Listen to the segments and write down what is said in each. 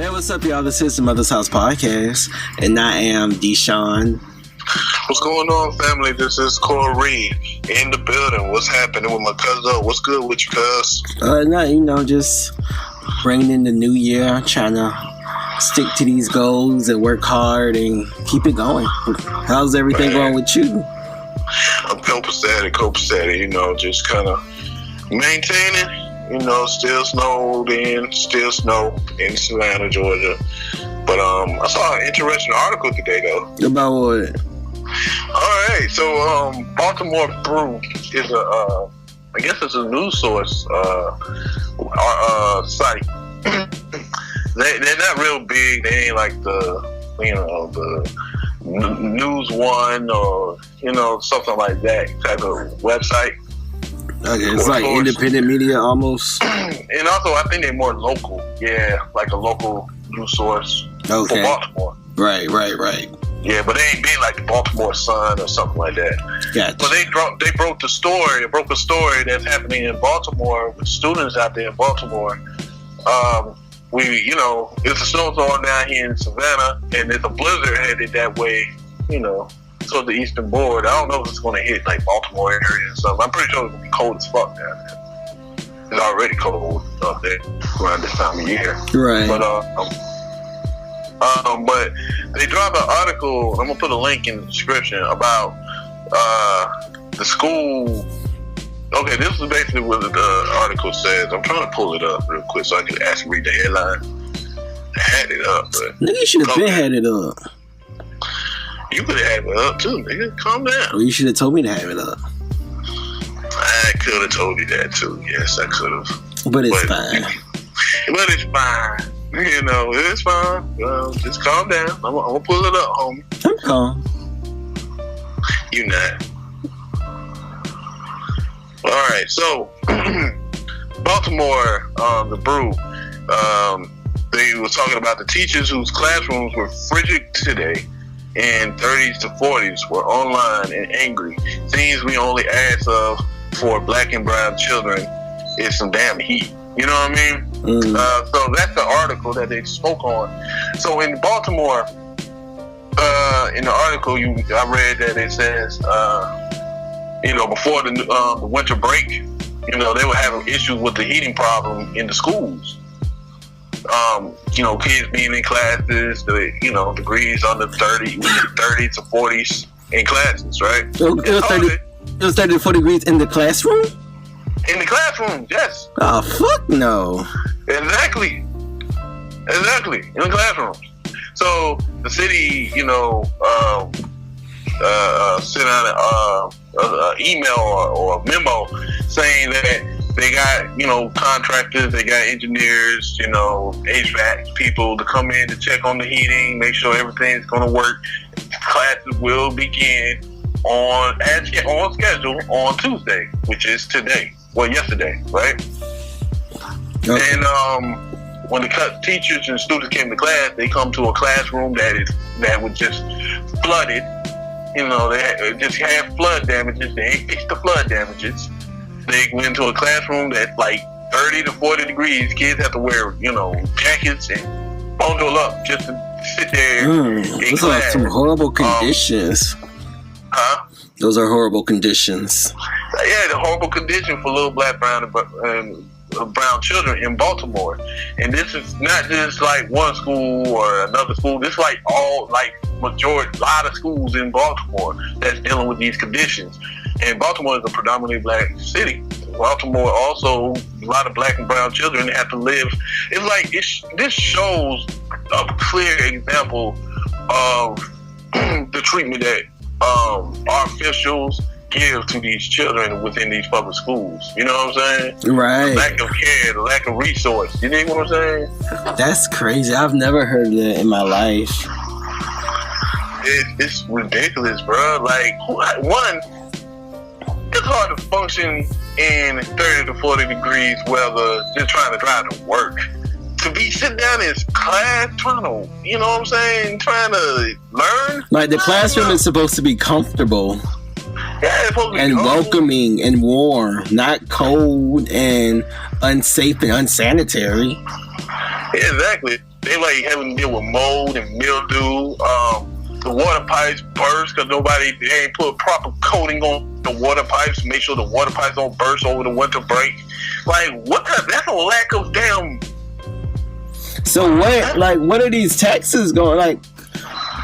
Hey, what's up, y'all? This is the Mother's House Podcast, and I am Deshaun. What's going on, family? This is Corey in the building. What's happening with my cousin? What's good with you, cuz? Just bringing in the new year, trying to stick to these goals and work hard and keep it going. How's everything going with you? I'm copacetic, just kind of maintaining. Still snow in Savannah, Georgia. But I saw an interesting article today, though. About what? All right, so Baltimore Brew is I guess it's a news source site. They're not real big. They ain't like the News One or something like that type of website. Okay, it's like independent media almost. And also, I think they're more local. Yeah, like a local news source for Baltimore. Right. Yeah, but they ain't been like the Baltimore Sun or something like that. Gotcha. But they broke a story that's happening in Baltimore with students out there in Baltimore. It's a snowstorm down here in Savannah, and there's a blizzard headed that way, toward the eastern board. I don't know if it's going to hit like Baltimore area and stuff. I'm pretty sure it's going to be cold as fuck down there. It's already cold up there around this time of year. Right. But they dropped an article. I'm gonna put a link in the description about the school. Okay, this is basically what the article says. I'm trying to pull it up real quick so I can actually read the headline. I had it up, but nigga, you should have been had it up. You could have it up too, nigga. Calm down. Well, you should have told me to have it up. I could have told you that too. Yes, I could have. But it's fine. But it's fine. It's fine. Just calm down. I'm gonna pull it up, homie. I'm calm. You not. All right. So, Baltimore, the Brew, they were talking about the teachers whose classrooms were frigid today, and 30s to 40s were online and angry. Things we only ask of for black and brown children is some damn heat. You know what I mean? So that's the article that they spoke on. So in Baltimore, in the article, I read that it says, before the winter break, they were having issues with the heating problem in the schools. Kids being in classes, degrees under 30 to 40s in classes, right? It was 30 to 40 degrees in the classroom? In the classroom, yes. Oh, fuck no. Exactly. In the classrooms. So the city, sent out an email or a memo saying that they got, contractors, they got engineers, HVAC people to come in to check on the heating, make sure everything's going to work. Classes will begin on schedule on Tuesday, which is today. Well, yesterday, right? Okay. And when the teachers and students came to class, they come to a classroom that was just flooded. They just had flood damages. They ain't fixed the flood damages. They went into a classroom that's like 30 to 40 degrees. Kids have to wear, jackets and bundle up just to sit there in those class. Are some horrible conditions. Those are horrible conditions. Yeah, the horrible condition for little black, brown, and brown children in Baltimore. And this is not just like one school or another school. This is like a lot of schools in Baltimore that's dealing with these conditions. And Baltimore is a predominantly black city. Baltimore also, a lot of black and brown children have to live. It's like, this shows a clear example of the treatment that our officials give to these children within these public schools. You know what I'm saying? Right. The lack of care, the lack of resource. You know what I'm saying? That's crazy. I've never heard of that in my life. It's ridiculous, bro. Like, one, it's hard to function in 30 to 40 degrees weather just trying to drive to work. To be sitting down in class trying to, trying to learn. Like, the classroom is supposed to be comfortable. Yeah, it's supposed to be and cold. Welcoming and warm, not cold and unsafe and unsanitary. Yeah, exactly. They like having to deal with mold and mildew. The water pipes burst because they ain't put proper coating on the water pipes to make sure the water pipes don't burst over the winter break. Like, that's a lack of damn. So what are these taxes going? Like,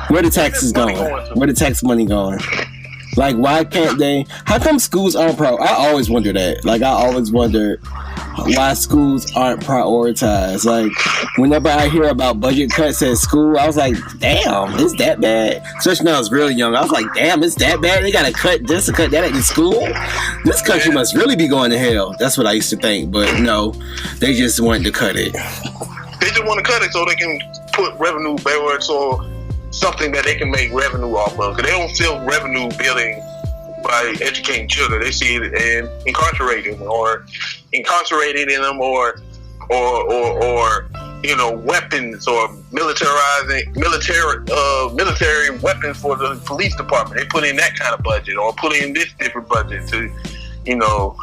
where the taxes going? Where the tax money going? Like, why can't they? How come schools aren't I always wonder that. Like, I always wonder why schools aren't prioritized. Like, whenever I hear about budget cuts at school, I was like, damn, it's that bad? Especially when I was really young. I was like, damn, it's that bad? They gotta cut this and cut that at the school? This country must really be going to hell. That's what I used to think. But no, they just wanted to cut it. They just want to cut it so they can put revenue backwards or something that they can make revenue off of. Because they don't feel revenue building by educating children. They see it in incarcerating them or you know, weapons or military weapons for the police department. They put in that kind of budget or put in this different budget to, you know,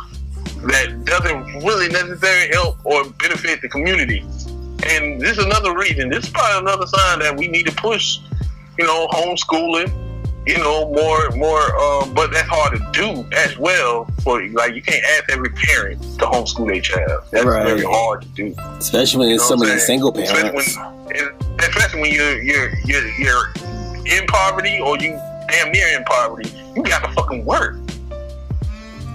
that doesn't really necessarily help or benefit the community. And this is another reason. This is probably another sign that we need to push, you know, homeschooling, you know, more, but that's hard to do as well. For like, you can't ask every parent to homeschool their child. That's very hard to do, especially when it's some of the single parents. Especially when you're in poverty or you damn near in poverty. You got to fucking work,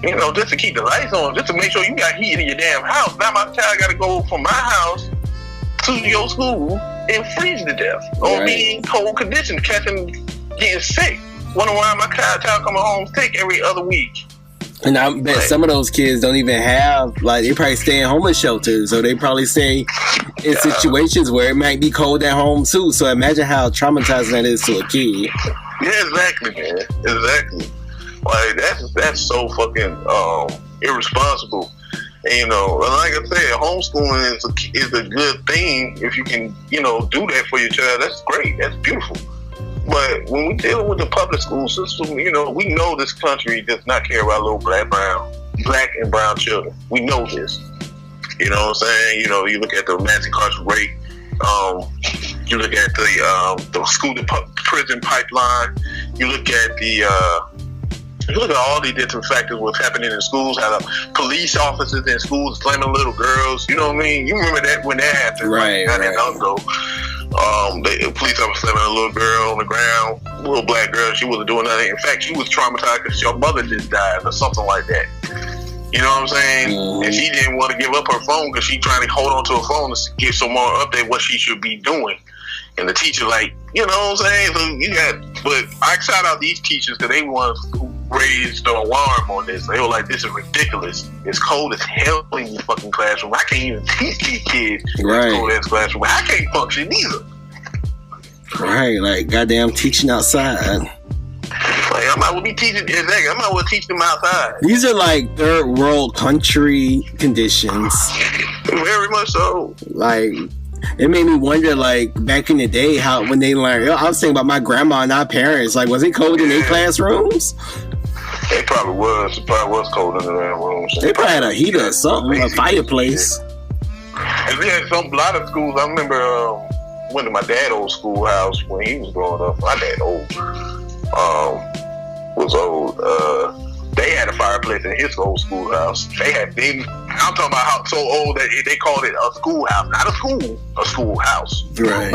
you know, just to keep the lights on, just to make sure you got heat in your damn house. Now my child got to go from my house to your school and freeze to death or be in cold conditions, getting sick. Wonder why my child coming home sick every other week. And I bet some of those kids don't even have, like, they probably stay in homeless shelters, or they probably stay in situations where it might be cold at home too. So imagine how traumatizing that is to a kid. Yeah, exactly, man. Exactly. Like, that's so fucking irresponsible. And, you know, like I said, homeschooling is a good thing. If you can, you know, do that for your child, that's great. That's beautiful. But when we deal with the public school system, you know, we know this country does not care about little black and brown children. We know this. You know what I'm saying? You know, you look at the mass incarceration rate. You look at the school to prison pipeline. You look at you look at all these different factors, what's happening in schools, how the police officers in schools slamming little girls. You know what I mean? You remember that when that happened, right? Not that long ago. The police officer slamming a little girl on the ground, a little black girl. She wasn't doing nothing. In fact, she was traumatized because your mother just died or something like that. You know what I'm saying? Mm-hmm. And she didn't want to give up her phone because she trying to hold on to her phone to get some more update what she should be doing. And the teacher, like, you know what I'm saying? So but I shout out these teachers because they ones who raised the alarm on this. They were like, this is ridiculous. It's cold as hell in your fucking classroom. I can't even teach these kids in this cold ass classroom. I can't function either. Right, like goddamn teaching outside. Like, I might well be teaching. Exactly, I might well teach them outside. These are like third world country conditions. Very much so. Like, it made me wonder, like, back in the day, how when they learned. I was thinking about my grandma and our parents. Like, was it cold in their classrooms? It probably was. It probably was cold in their rooms. They probably had a heater or something, a fireplace. And then a lot of schools. I remember went to my dad's old schoolhouse when he was growing up. My dad was old. They had a fireplace in his old schoolhouse. I'm talking about how so old that they called it a schoolhouse, not a school, a schoolhouse. Right.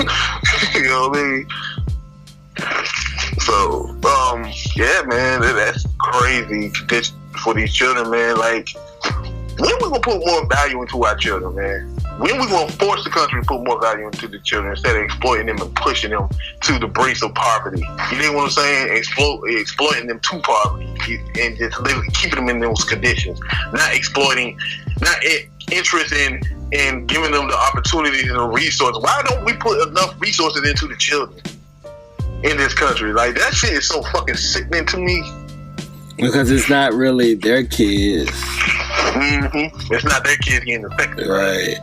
You know what I mean? So, yeah, man, that's crazy condition for these children, man. Like, when we gonna put more value into our children, man? When we gonna force the country to put more value into the children instead of exploiting them and pushing them to the brink of poverty? You know what I'm saying? Exploiting them to poverty and just keeping them in those conditions. Not exploiting, not interested in giving them the opportunities and the resources. Why don't we put enough resources into the children in this country? Like, that shit is so fucking sickening to me. Because it's not really their kids. Mm-hmm. It's not their kids getting affected. Right.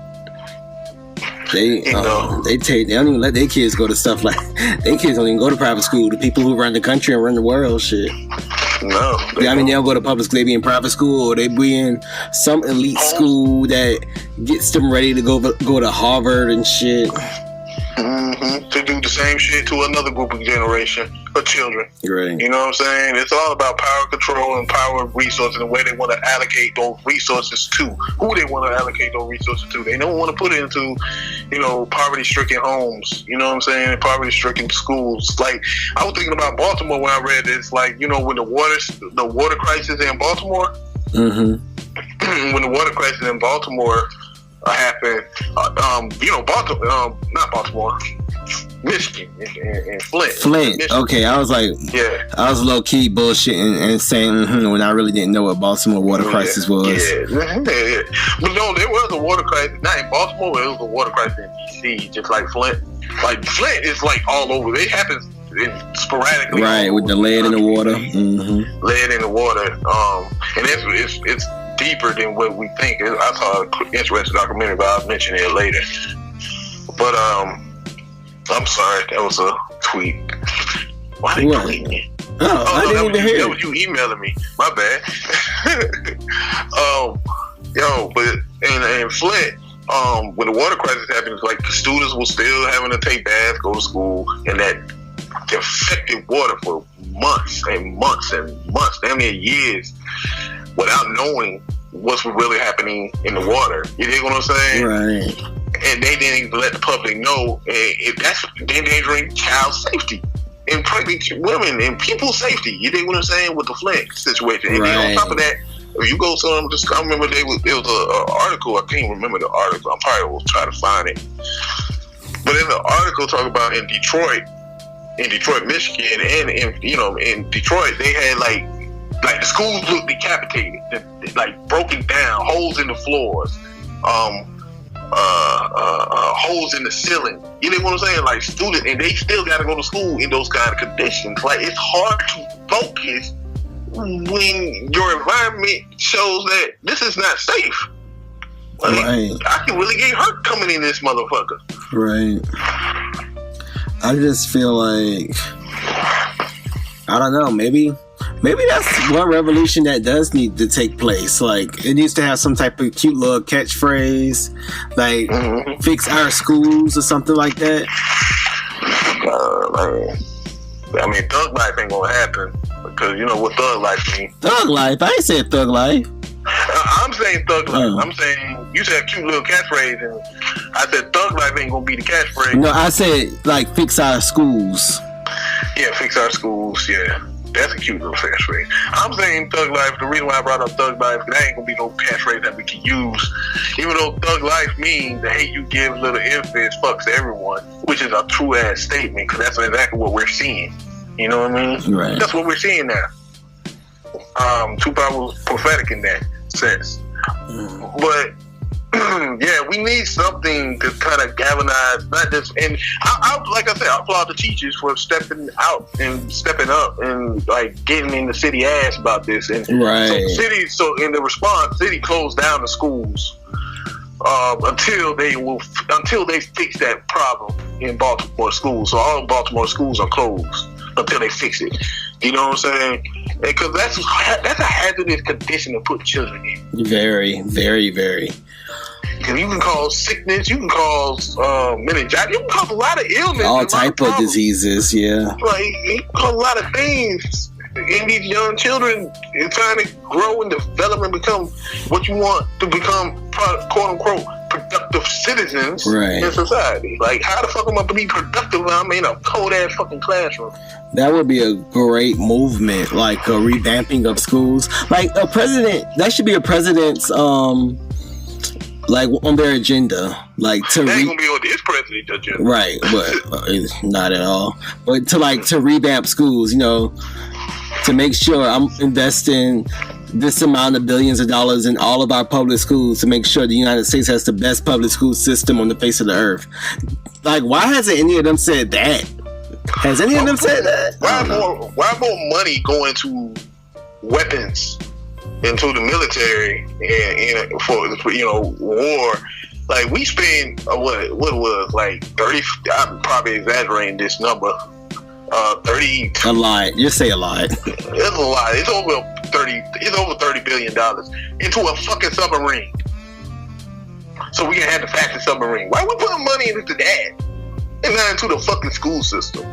They don't even let their kids go to stuff like their kids don't even go to private school. The people who run the country and run the world, shit. No, they don't go to public school. They be in private school, or they be in some elite school that gets them ready to go to Harvard and shit. To do the same shit to another group of generation of children. Right. You know what I'm saying? It's all about power control and power of resources and where they want to allocate those resources to. Who they want to allocate those resources to. They don't want to put it into, poverty-stricken homes. You know what I'm saying? Poverty-stricken schools. Like, I was thinking about Baltimore when I read this. Like, when the water crisis in Baltimore. Mm-hmm. When the water crisis in Baltimore happened, not Baltimore, Michigan and Flint. Flint. Okay, I was like, I was low key bullshitting and saying when I really didn't know what Baltimore water crisis was. Yeah. But no, there was a water crisis, not in Baltimore, but it was a water crisis in DC, just like Flint. Like Flint is like all over. It happens sporadically. Right, with the lead in the water. Mm-hmm. Lead in the water. And it's deeper than what we think. I saw an interesting documentary, but I'll mention it later. But I'm sorry, that was a tweet. Why did you tweet me? I didn't even hear it. That was you emailing me. My bad. But in Flint, when the water crisis happened, it's like the students were still having to take baths, go to school, and that affected water for months and months and months, damn near years, without knowing what's really happening in the water. You dig what I'm saying? Right. And they didn't even let the public know. That's endangering child safety and pregnant women and people's safety. You dig what I'm saying with the Flint situation? And then on top of that, if you go to them, I remember there was an article. I can't remember the article. I probably will try to find it. But in the article, talk about in Detroit, Michigan, and in Detroit, they had like the schools looked decapitated, like broken down, holes in the floors, holes in the ceiling. You know what I'm saying? Like students, and they still got to go to school in those kind of conditions. Like it's hard to focus when your environment shows that this is not safe. Like, right. I can really get hurt coming in this motherfucker. Right. I just feel like, I don't know, maybe that's one revolution that does need to take place. Like, it needs to have some type of cute little catchphrase, like, fix our schools or something like that. I mean, thug life ain't gonna happen, because you know what thug life means. Thug life? I ain't said thug life. I'm saying thug life. I'm saying, you said cute little catchphrase, and I said thug life ain't gonna be the catchphrase. No, I said, like, fix our schools. Yeah, fix our schools, yeah. That's a cute little catchphrase. I'm saying thug life, the reason why I brought up thug life, that ain't gonna be no catchphrase that we can use. Even though thug life means the hate you give little infants fucks everyone, which is a true ass statement, because that's exactly what we're seeing. You know what I mean? Right. That's what we're seeing now. Tupac was prophetic in that sense. But yeah, we need something to kind of galvanize, not just, and I like I said, I applaud the teachers for stepping out and stepping up and like getting in the city ass about this. And right. So in the response, city closed down the schools until they fix that problem in Baltimore schools. So all Baltimore schools are closed until they fix it. You know what I'm saying? Because that's a hazardous condition to put children in. Very, very, very. Because you can cause sickness, you can cause meningitis, you can cause a lot of illness. All type of diseases, yeah. Like, you can cause a lot of things in these young children and trying to grow and develop and become what you want to become, quote unquote, productive citizens in society. Like, how the fuck am I going to be productive when I'm in a cold ass fucking classroom? That would be a great movement, like a revamping of schools. Like a president, that should be a president's, like on their agenda. Like to that ain't gonna be on this president's agenda. Right, but not at all. But to revamp schools, you know, to make sure I'm investing this amount of billions of dollars in all of our public schools to make sure the United States has the best public school system on the face of the earth. Like, why hasn't any of them said that? Has any of them said that? Why more money going to weapons, into the military, and for war? Like, we spend what was like 30. I'm probably exaggerating this number. 30. A lot. You say a lot. It's a lot. It's over 30. It's over $30 billion into a fucking submarine. So we can have the fastest submarine. Why are we putting money into that? and not into the fucking school system.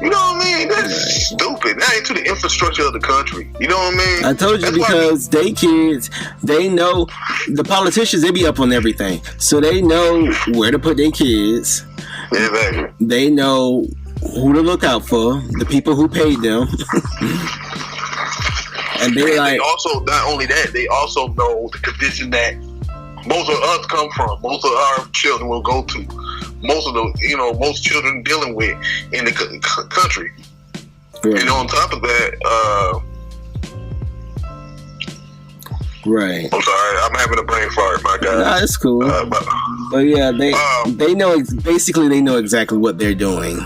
You know what I mean? That's stupid. Not into the infrastructure of the country. You know what I mean? I told you, because they kids, they know, the politicians, they be up on everything. So they know where to put their kids. Exactly. They know who to look out for, the people who paid them. And they also, not only that, they also know the condition that most of us come from, most of our children will go to, most of the, most children dealing with in the country. Right. And on top of that, right. I'm sorry, I'm having a brain fart, my God. Nah, it's cool. But yeah, they know, basically they know exactly what they're doing.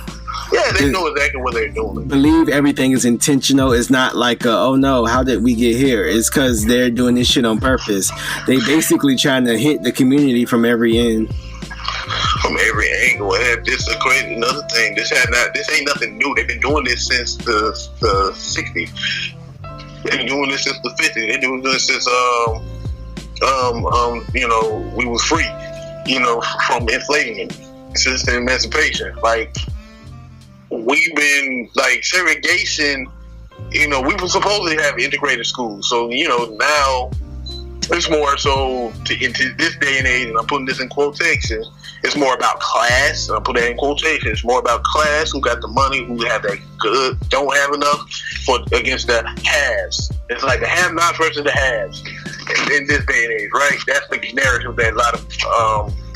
Yeah, they know exactly what they're doing. Believe everything is intentional. It's not like, oh no, how did we get here? It's because they're doing this shit on purpose. They basically trying to hit the community from every end. From every angle. And this is crazy. Another thing, this ain't nothing new. They've been doing this since the 60s. They've been doing this since the 50s. They've been doing this since we was free, from enslavement, since the emancipation. Like, we've been, like, segregation, we were supposed to have integrated schools. So, now it's more so into this day and age, and I'm putting this in quotations, it's more about class. And I put that in quotations. It's more about class, who got the money, who have that good, don't have enough, against the haves. It's like the have-nots versus the haves in this day and age, right? That's the narrative that a lot of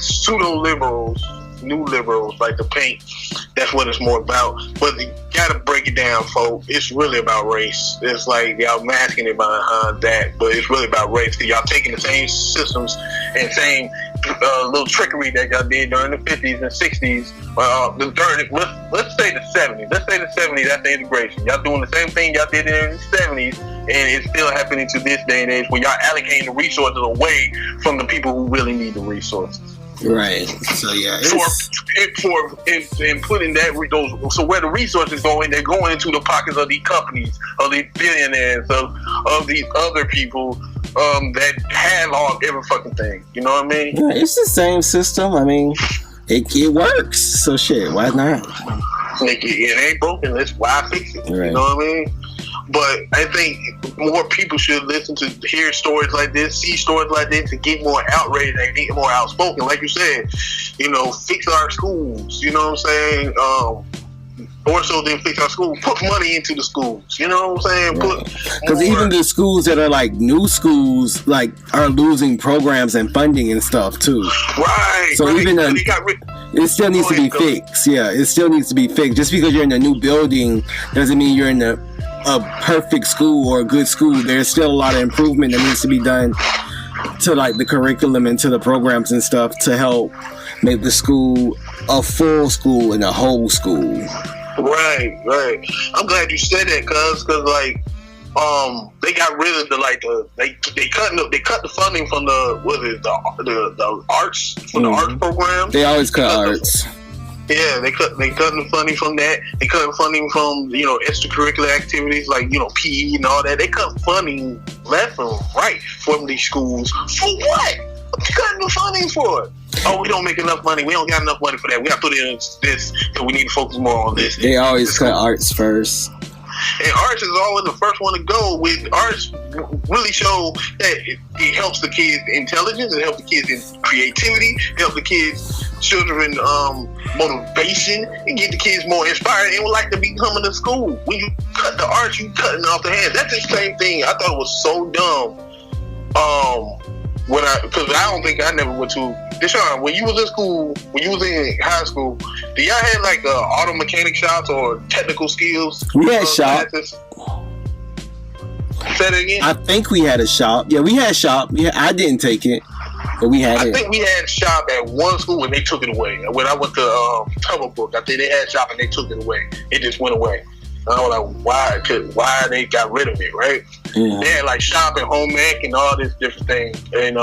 pseudo-liberals, new liberals like to paint. That's what it's more about. But you gotta break it down, folks. It's really about race. It's like y'all masking it behind that, but it's really about race. Y'all taking the same systems and same little trickery that y'all did during the 50s and 60s. Let's say the 70s. Let's say the 70s. That's the integration. Y'all doing the same thing y'all did in the 70s, and it's still happening to this day and age, when y'all allocating the resources away from the people who really need the resources. Right. So yeah, in putting that so where the resources going, they're going into the pockets of these companies, of these billionaires, of these other people that have every fucking thing. You know what I mean? Yeah, it's the same system. I mean, it works. So shit, why not? It ain't broken. That's why fix it. Right. You know what I mean? But I think more people should listen to hear stories like this, see stories like this, and get more outraged and get more outspoken. Like you said, fix our schools. You know what I'm saying? More so than fix our schools, put money into the schools. You know what I'm saying? Because even the schools that are like new schools, like, are losing programs and funding and stuff too. Right. So even it still needs to be fixed. Yeah, it still needs to be fixed. Just because you're in a new building doesn't mean you're in a perfect school or a good school. There's still a lot of improvement that needs to be done to, like, the curriculum and to the programs and stuff to help make the school a full school and a whole school. Right. I'm glad you said that, cause like, they got rid of they cut the funding from the arts, from the arts program. They always cut arts. Yeah, they cutting the funding from that. They cutting funding from extracurricular activities like PE and all that. They cut funding left and right from these schools. For what? What you cutting the funding for? Oh, we don't make enough money. We don't got enough money for that. We got to put it in this, so we need to focus more on this. They always cut arts first. And arts is always the first one to go. With arts, really show that it helps the kids' intelligence, it helps the kids' in creativity, it helps the kids' children motivation, and get the kids more inspired and would like to be coming to school. When you cut the arts, you cutting off the hands. That's the same thing. I thought it was so dumb. Because I don't think I never went to. Deshaun, when you was in school, when you was in high school, do y'all have like auto mechanic shops or technical skills? We had shop. Say that again? I think we had a shop. Yeah, we had shop. Yeah, I didn't take it, but we had it. I think we had shop at one school and they took it away. When I went to Coverbrook, I think they had shop and they took it away. It just went away. I was like, why they got rid of it, right? Yeah. They had like shop and home ec and all this different thing, and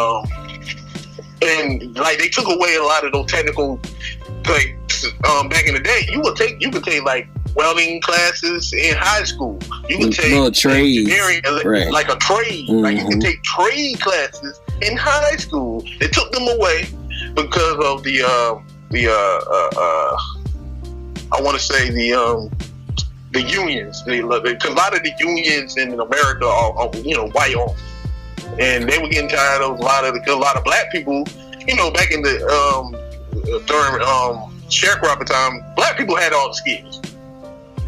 like they took away a lot of those technical, like back in the day, you could take like welding classes in high school. You could take little trades, right, like a trade. Mm-hmm. Like you could take trade classes in high school. They took them away because of the I want to say the unions. Cause a lot of the unions in America are white owned, and they were getting tired of a lot of black people. Back in the during sharecropper time, black people had all the skills.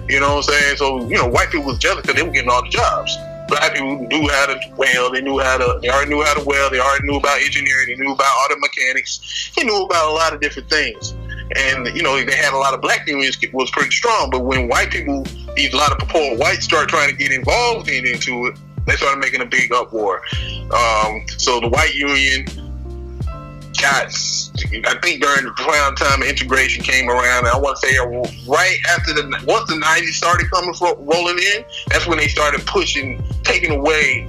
You know what I'm saying? So white people was jealous because they were getting all the jobs. Black people knew how to weld. They already knew how to weld. They already knew about engineering. They knew about auto mechanics. They knew about a lot of different things. And they had a lot of black unions was pretty strong. But when white people, a lot of poor whites started trying to get involved into it, they started making a big uproar. So the white union got, I think during the prime time of integration came around, I want to say right after once the 90s started rolling in, that's when they started taking away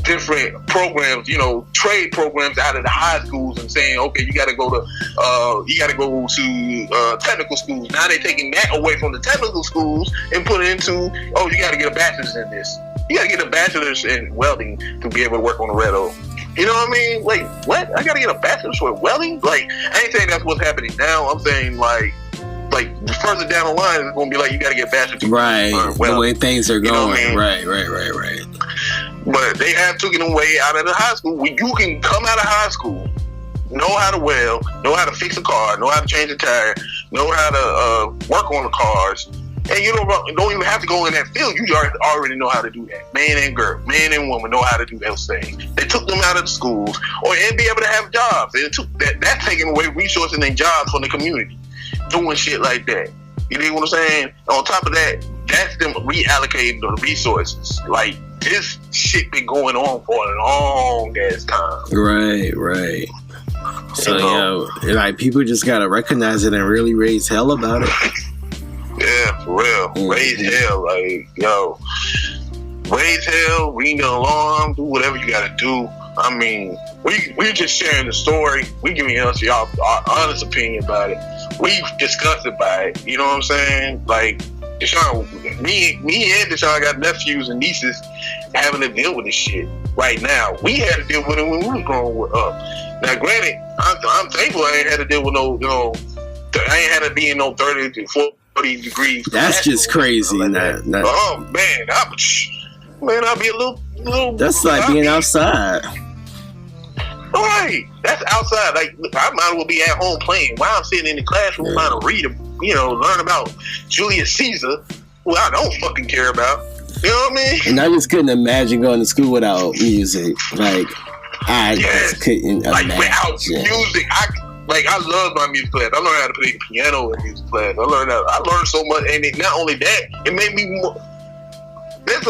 different programs, trade programs out of the high schools and saying, okay, you got to go to technical schools. Now they're taking that away from the technical schools and put it into, you got to get a bachelor's in this. You got to get a bachelor's in welding to be able to work on the railroad. You know what I mean? Like, what? I got to get a bachelor's for welding? Like, I ain't saying that's what's happening now. I'm saying, like further down the line, it's going to be like, you got to get a bachelor's. Right. The way things are going. I mean? Right. But they have taken away out of the high school. When you can come out of high school, know how to weld, know how to fix a car, know how to change a tire, know how to work on the cars, and you don't even have to go in that field. You already know how to do that. Man and girl, man and woman know how to do those things. They took them out of the schools and be able to have jobs. They took that's taking away resources and jobs from the community, doing shit like that. You know what I'm saying? On top of that, that's them reallocating the resources. Like, this shit been going on for a long ass time. Right. So, like, people just gotta recognize it and really raise hell about it. Yeah, for real. Mm-hmm. Raise hell. Like, raise hell, ring the alarm, do whatever you gotta do. I mean, we just sharing the story. We giving us y'all our honest opinion about it. We discussed about it. You know what I'm saying? Like, Deshaun, me and Deshaun got nephews and nieces having to deal with this shit right now. We had to deal with it when we was growing up. Now, granted, I'm thankful I ain't had to deal with I ain't had to be in no 30 to 40 degrees. That's just crazy. Oh man, I'll be a little. That's like being outside. Right, that's outside. Like, I might as well be at home playing while I'm sitting in the classroom trying to read, learn about Julius Caesar, who I don't fucking care about. You know what I mean? And I just couldn't imagine going to school without music. Like, I just couldn't imagine. Without music, I love my music class. I learned how to play the piano in music class. I learned so much, and not only that, it made me more. There's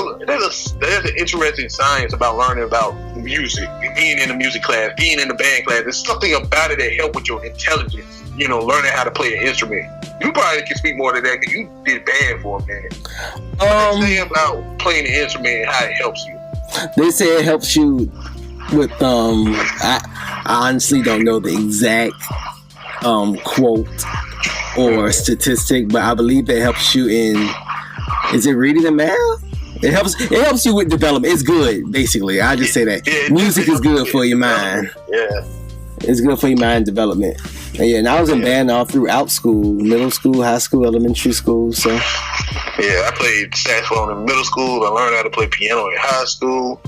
an interesting science about learning about music, being in the music class, being in the band class. There's something about it that helps with your intelligence. Learning how to play an instrument. You probably can speak more to that because you did band for a minute. What they say about playing the instrument and how it helps you? They say it helps you with I honestly don't know the exact quote or statistic, but I believe it helps you in. Is it reading and math? It helps you with development. It's good, basically. I just say that. Music is good for your mind. Yeah. It's good for your mind development. And I was in band all throughout school, middle school, high school, elementary school. So I played saxophone in middle school. I learned how to play piano in high school.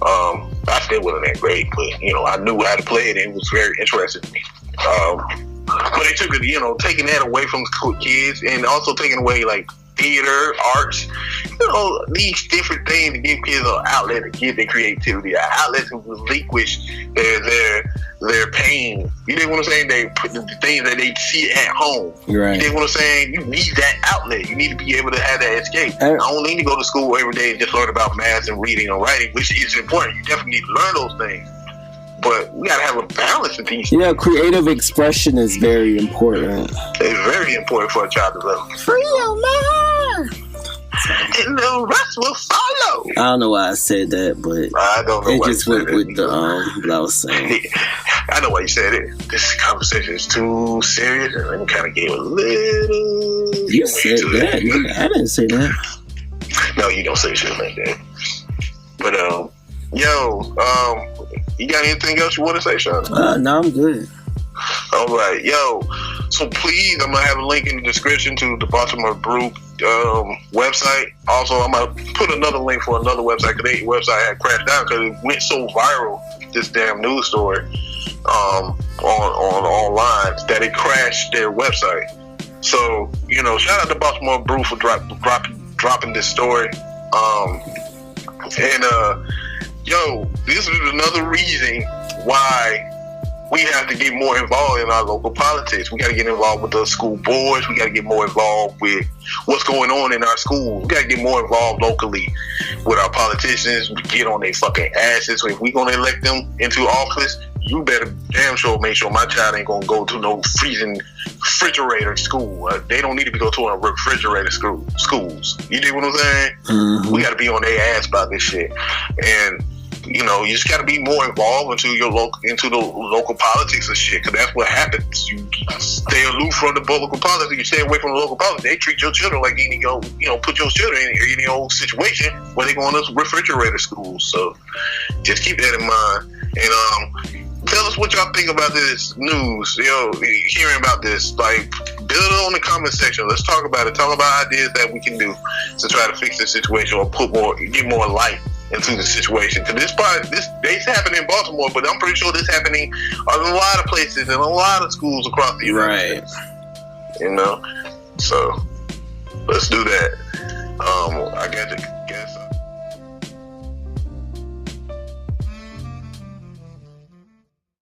I still wasn't that great, but I knew how to play it, and it was very interesting to me. But they took it, taking that away from kids, and also taking away like theater, arts, these different things to give kids an outlet to give their creativity, an outlet to relinquish their pain. You know what I'm saying? They put the things that they see at home. Right. You know what I'm saying? You need that outlet. You need to be able to have that escape. I don't need to go to school every day and just learn about math and reading and writing, which is important. You definitely need to learn those things. But we gotta have a balance of these. Creative expression is very important. It's very important for a child to develop. Free your mind. And the rest will follow. I don't know why I said that, but I don't know. It just went with the what I was saying. I know why you said it. This conversation is too serious, and I kind of gave a little. You said that. I didn't say that. No, you don't say shit like that. But you got anything else you want to say, Sean? No, I'm good. All right, yo. So please, I'm gonna have a link in the description to the Baltimore Brew website. Also, I'm gonna put another link for another website because their website had crashed down because it went so viral. This damn news story on online that it crashed their website. So shout out to Baltimore Brew for dropping this story. This is another reason why we have to get more involved in our local politics. We got to get involved with the school boards. We got to get more involved with what's going on in our schools. We got to get more involved locally with our politicians. We get on their fucking asses. If we going to elect them into office, you better damn sure make sure my child ain't going to go to no freezing refrigerator school. They don't need to be going to a refrigerator schools. You dig what I'm saying? Mm-hmm. We got to be on their ass about this shit. And you just got to be more involved into the local politics and shit, because that's what happens. You stay aloof from the local politics. You stay away from the local politics. They treat your children like any put your children in any old situation where they go on those refrigerator schools. So just keep that in mind. And tell us what y'all think about this news. Hearing about this, like, build it on the comment section. Let's talk about it. Talk about ideas that we can do to try to fix this situation or get more light into the situation. Because this happened in Baltimore, but I'm pretty sure this happening a lot of places and a lot of schools across the United States. So let's do that. I guess